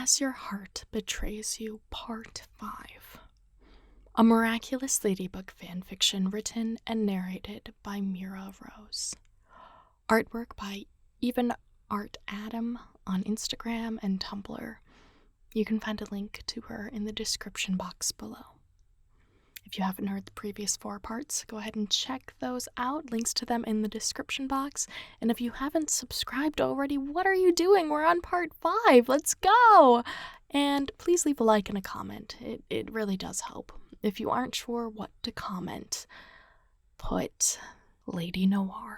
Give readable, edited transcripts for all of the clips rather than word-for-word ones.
As Your Heart Betrays You, Part 5. A Miraculous Ladybug Fanfiction written and narrated by Mira Rose. Artwork by Even Art Adam on Instagram and Tumblr. You can find a link to her in the description box below. If you haven't heard the previous 4 parts, go ahead and check those out. Links to them in the description box. And if you haven't subscribed already, what are you doing? We're on part 5. Let's go! And please leave a like and a comment. It really does help. If you aren't sure what to comment, put LadyNoir.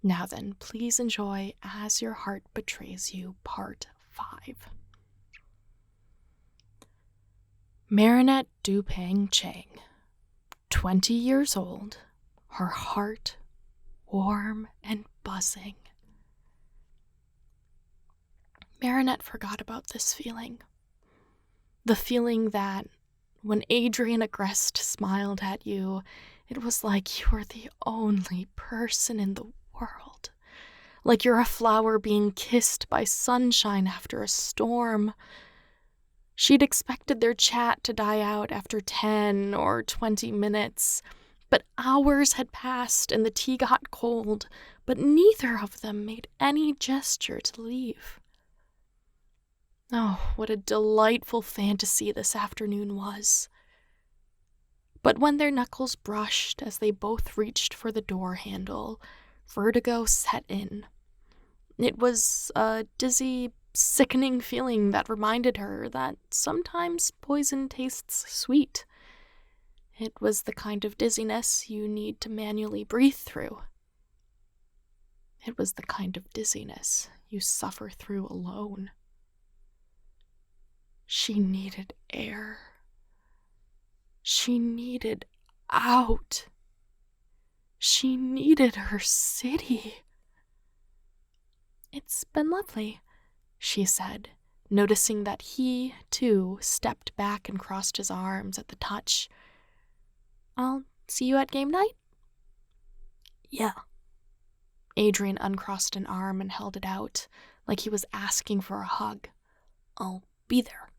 Now then, please enjoy As Your Heart Betrays You, Part 5. Marinette Dupang Chang, 20 years old, her heart warm and buzzing. Marinette forgot about this feeling. The feeling that when Adrienette Angst smiled at you, it was like you were the only person in the world. Like you're a flower being kissed by sunshine after a storm. She'd expected their chat to die out after 10 or 20 minutes, but hours had passed and the tea got cold, but neither of them made any gesture to leave. Oh, what a delightful fantasy this afternoon was. But when their knuckles brushed as they both reached for the door handle, vertigo set in. It was a dizzy, sickening feeling that reminded her that sometimes poison tastes sweet. It was the kind of dizziness you need to manually breathe through. It was the kind of dizziness you suffer through alone. She needed air. She needed out. She needed her city. "It's been lovely," she said, noticing that he, too, stepped back and crossed his arms at the touch. "I'll see you at game night?" "Yeah." Adrien uncrossed an arm and held it out, like he was asking for a hug. "I'll be there."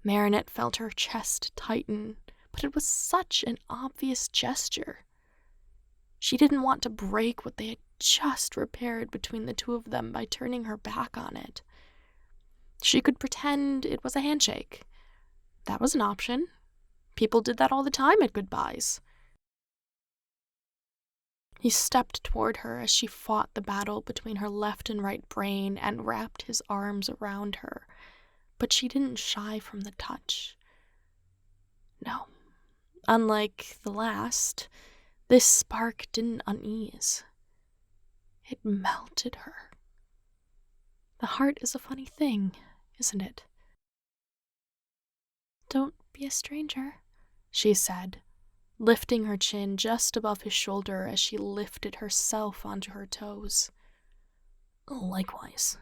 Marinette felt her chest tighten, but it was such an obvious gesture. She didn't want to break what they had just repaired between the two of them by turning her back on it. She could pretend it was a handshake. That was an option. People did that all the time at goodbyes. He stepped toward her as she fought the battle between her left and right brain and wrapped his arms around her, but she didn't shy from the touch. No, unlike the last, this spark didn't unease. It melted her. The heart is a funny thing, isn't it? "Don't be a stranger," she said, lifting her chin just above his shoulder as she lifted herself onto her toes. "Likewise.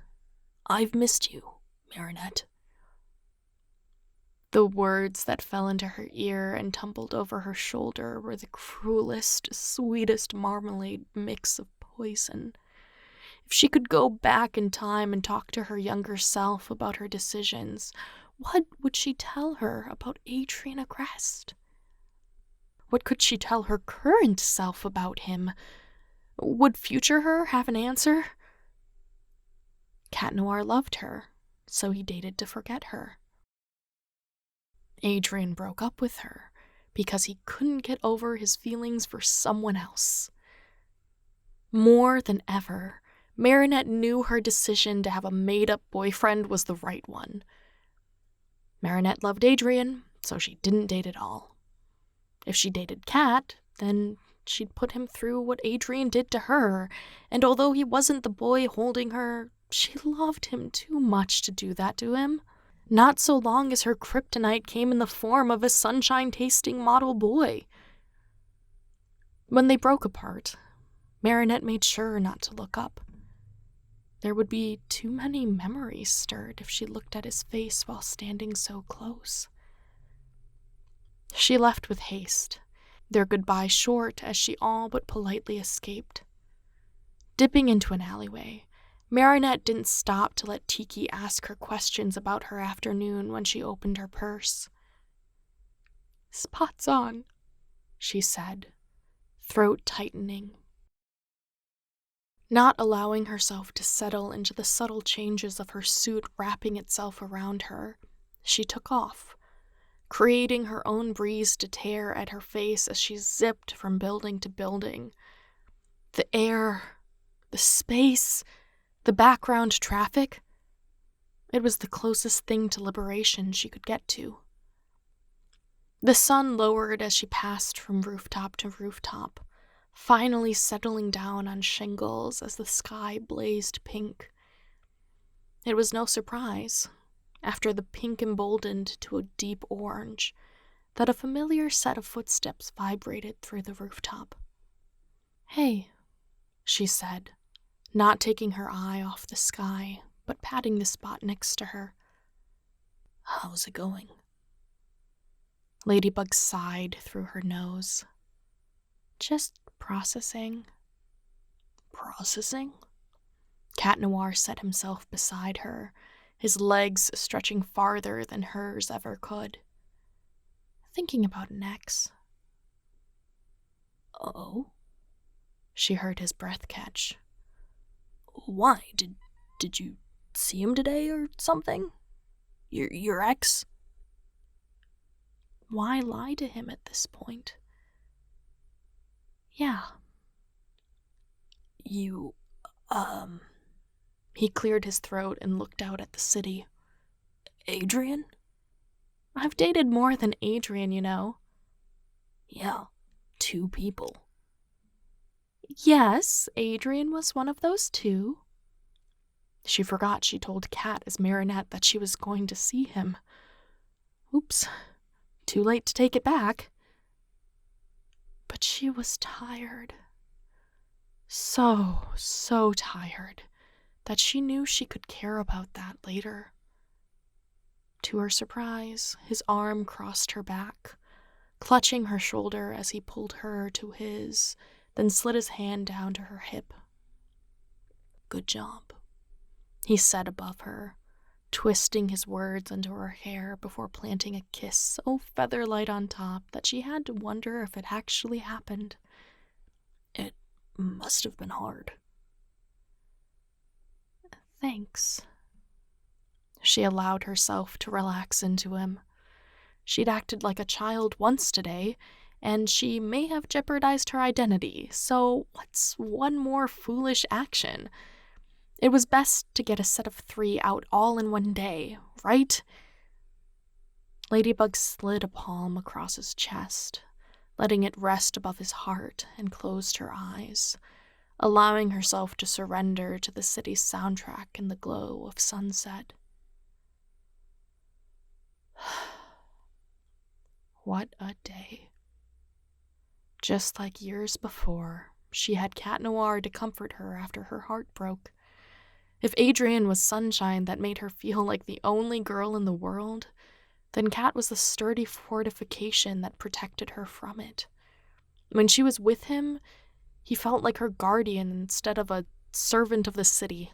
I've missed you, Marinette." The words that fell into her ear and tumbled over her shoulder were the cruelest, sweetest marmalade mix of poison. If she could go back in time and talk to her younger self about her decisions, what would she tell her about Adrienette Angst? What could she tell her current self about him? Would future her have an answer? Cat Noir loved her, so he dated to forget her. Adrien broke up with her because he couldn't get over his feelings for someone else. More than ever, Marinette knew her decision to have a made-up boyfriend was the right one. Marinette loved Adrien, so she didn't date at all. If she dated Cat, then she'd put him through what Adrien did to her, and although he wasn't the boy holding her, she loved him too much to do that to him. Not so long as her kryptonite came in the form of a sunshine-tasting model boy. When they broke apart, Marinette made sure not to look up. There would be too many memories stirred if she looked at his face while standing so close. She left with haste, their goodbye short as she all but politely escaped. Dipping into an alleyway, Marinette didn't stop to let Tiki ask her questions about her afternoon when she opened her purse. "Spots on," she said, throat tightening. Not allowing herself to settle into the subtle changes of her suit wrapping itself around her, she took off, creating her own breeze to tear at her face as she zipped from building to building. The air, the space, the background traffic. It was the closest thing to liberation she could get to. The sun lowered as she passed from rooftop to rooftop, finally settling down on shingles as the sky blazed pink. It was no surprise, after the pink emboldened to a deep orange, that a familiar set of footsteps vibrated through the rooftop. "Hey," she said, not taking her eye off the sky, but patting the spot next to her. "How's it going?" Ladybug sighed through her nose. "Just processing." "Processing?" Cat Noir set himself beside her, his legs stretching farther than hers ever could. "Thinking about an ex." "Oh?" She heard his breath catch. "Why? Did you see him today or something? Your ex?" Why lie to him at this point? "Yeah." "You, He cleared his throat and looked out at the city. "Adrien?" "I've dated more than Adrien, you know." "Yeah, 2 people." "Yes, Adrien was one of those 2. She forgot she told Cat as Marinette that she was going to see him. Oops, too late to take it back. But she was tired. So tired that she knew she could care about that later. To her surprise, his arm crossed her back, clutching her shoulder as he pulled her to his, then slid his hand down to her hip. "Good job," he said above her, twisting his words into her hair before planting a kiss so feather-light on top that she had to wonder if it actually happened. "It must have been hard." "Thanks." She allowed herself to relax into him. She'd acted like a child once today, and she may have jeopardized her identity, so what's one more foolish action? It was best to get a set of 3 out all in one day, right? Ladybug slid a palm across his chest, letting it rest above his heart, and closed her eyes, allowing herself to surrender to the city's soundtrack in the glow of sunset. What a day. Just like years before, she had Cat Noir to comfort her after her heart broke. If Adrien was sunshine that made her feel like the only girl in the world, then Cat was the sturdy fortification that protected her from it. When she was with him, he felt like her guardian instead of a servant of the city.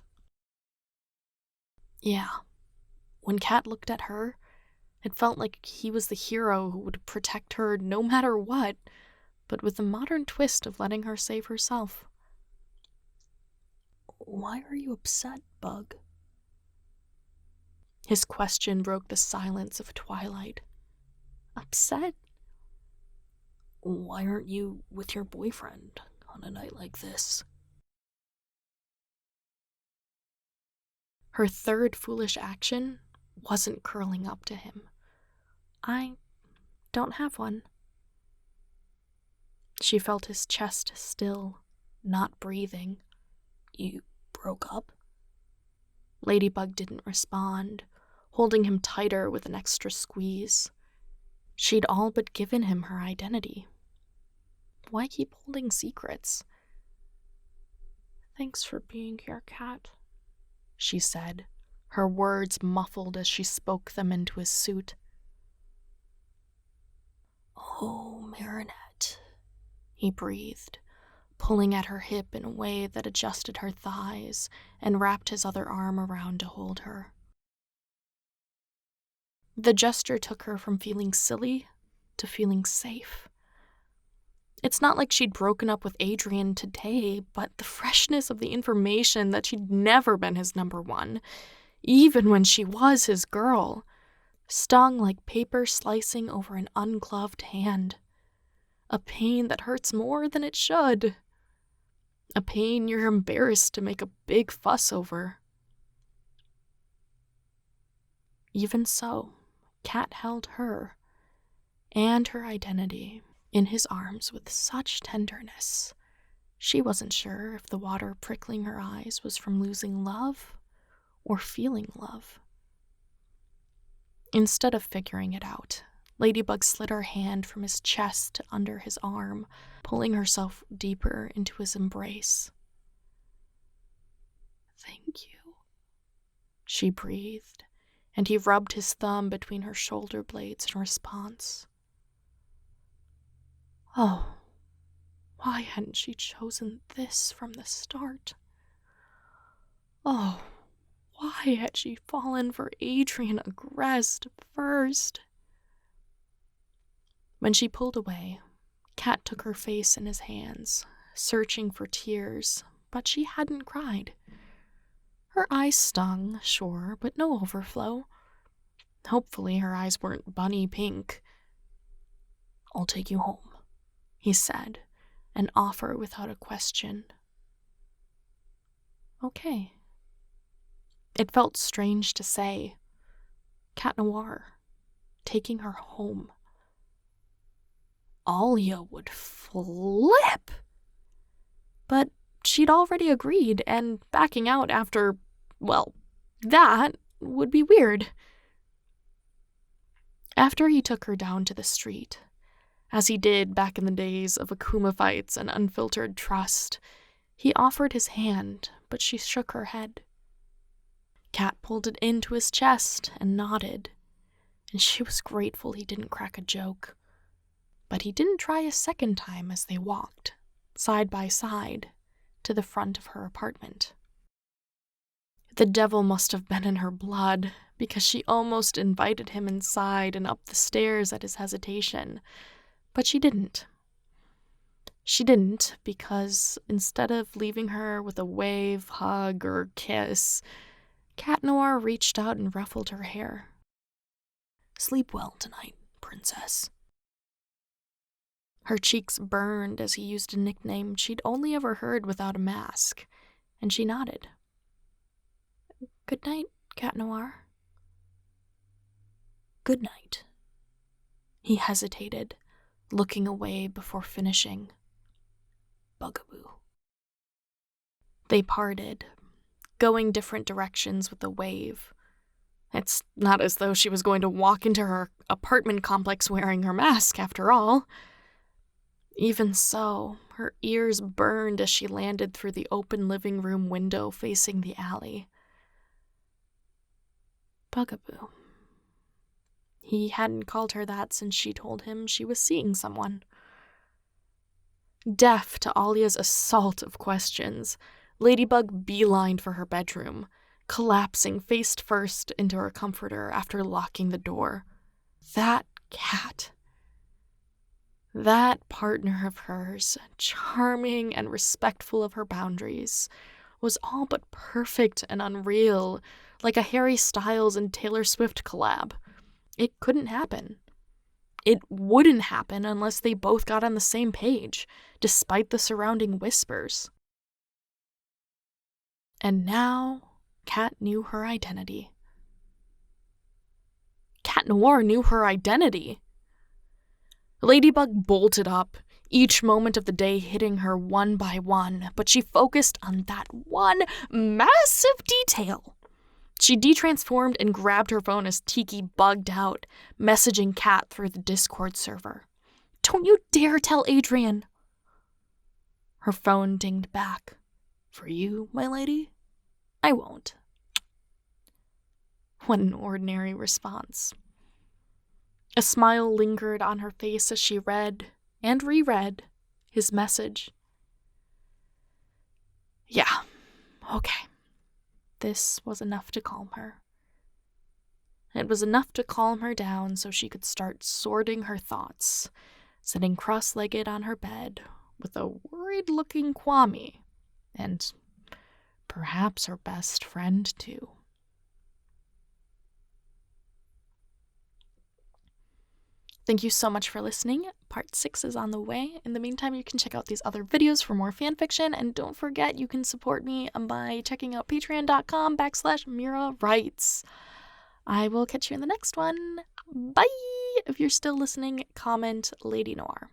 Yeah, when Cat looked at her, it felt like he was the hero who would protect her no matter what, but with the modern twist of letting her save herself. "Why are you upset, Bug?" His question broke the silence of twilight. "Upset?" "Why aren't you with your boyfriend on a night like this?" Her third foolish action wasn't curling up to him. "I don't have one." She felt his chest still, not breathing. "You broke up?" Ladybug didn't respond, holding him tighter with an extra squeeze. She'd all but given him her identity. Why keep holding secrets? "Thanks for being here, Cat," she said, her words muffled as she spoke them into his suit. "Oh, Marinette," he breathed, pulling at her hip in a way that adjusted her thighs and wrapped his other arm around to hold her. The gesture took her from feeling silly to feeling safe. It's not like she'd broken up with Adrien today, but the freshness of the information that she'd never been his number one, even when she was his girl, stung like paper slicing over an ungloved hand. A pain that hurts more than it should. A pain you're embarrassed to make a big fuss over. Even so, Cat held her and her identity in his arms with such tenderness. She wasn't sure if the water prickling her eyes was from losing love or feeling love. Instead of figuring it out, Ladybug slid her hand from his chest under his arm, pulling herself deeper into his embrace. "Thank you," she breathed, and he rubbed his thumb between her shoulder blades in response. Oh, why hadn't she chosen this from the start? Oh, why had she fallen for Adrienette Agreste first? When she pulled away, Cat took her face in his hands, searching for tears, but she hadn't cried. Her eyes stung, sure, but no overflow. Hopefully her eyes weren't bunny pink. "I'll take you home," he said, an offer without a question. Okay. It felt strange to say. Cat Noir, taking her home. Alia would flip. But she'd already agreed, and backing out after, well, that would be weird. After he took her down to the street, as he did back in the days of Akuma fights and unfiltered trust, he offered his hand, but she shook her head. Cat pulled it into his chest and nodded, and she was grateful he didn't crack a joke. But he didn't try a second time as they walked, side by side, to the front of her apartment. The devil must have been in her blood, because she almost invited him inside and up the stairs at his hesitation. But she didn't. She didn't because instead of leaving her with a wave, hug, or kiss, Cat Noir reached out and ruffled her hair. "Sleep well tonight, princess." Her cheeks burned as he used a nickname she'd only ever heard without a mask, and she nodded. "Good night, Cat Noir." "Good night." He hesitated, looking away before finishing. "Bugaboo." They parted, going different directions with a wave. It's not as though she was going to walk into her apartment complex wearing her mask, after all. Even so, her ears burned as she landed through the open living room window facing the alley. Bugaboo. He hadn't called her that since she told him she was seeing someone. Deaf to Alia's assault of questions, Ladybug beelined for her bedroom, collapsing face first into her comforter after locking the door. That cat. That partner of hers, charming and respectful of her boundaries, was all but perfect and unreal, like a Harry Styles and Taylor Swift collab. It couldn't happen. It wouldn't happen unless they both got on the same page, despite the surrounding whispers. And now, Cat knew her identity. Cat Noir knew her identity. Ladybug bolted up, each moment of the day hitting her one by one, but she focused on that one massive detail. She detransformed and grabbed her phone as Tiki bugged out, messaging Cat through the Discord server. "Don't you dare tell Adrien!" Her phone dinged back. "For you, my lady? I won't." What an ordinary response. A smile lingered on her face as she read, and reread, his message. Yeah, okay. This was enough to calm her. It was enough to calm her down so she could start sorting her thoughts, sitting cross-legged on her bed with a worried-looking Kwame, and perhaps her best friend, too. Thank you so much for listening. Part 6 is on the way. In the meantime, you can check out these other videos for more fanfiction, and don't forget you can support me by checking out patreon.com/MiraWrites. I will catch you in the next one. Bye! If you're still listening, comment Lady Noir.